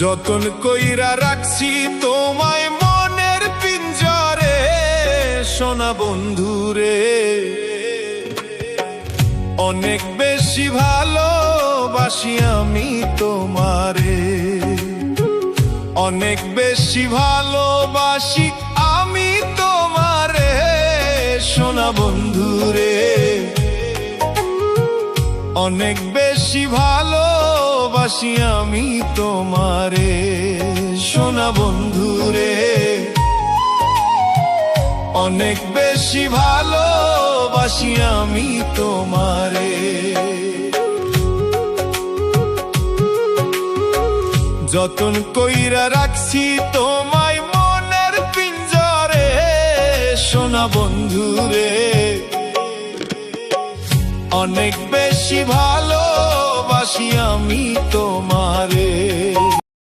যতন কইরা রাখছি তোমায় মনের পিঞ্জরে, সোনা বন্ধুরে। অনেক বেশি ভালোবাসি আমি তোমারে, অনেক বেশি ভালোবাসি আমি তোমারে, সোনা বন্ধুরে। অনেক বেশি ভালোবাসি আমি তোমারে, সোনা বন্ধুরে। অনেক বেশি ভালোবাসি আমি তোমারে। যতন কইরা রাখছি তোমায় মনের পিঞ্জরে, সোনা বন্ধুরে। অনেক বেশি ভালোবাসি আমি তোমারে।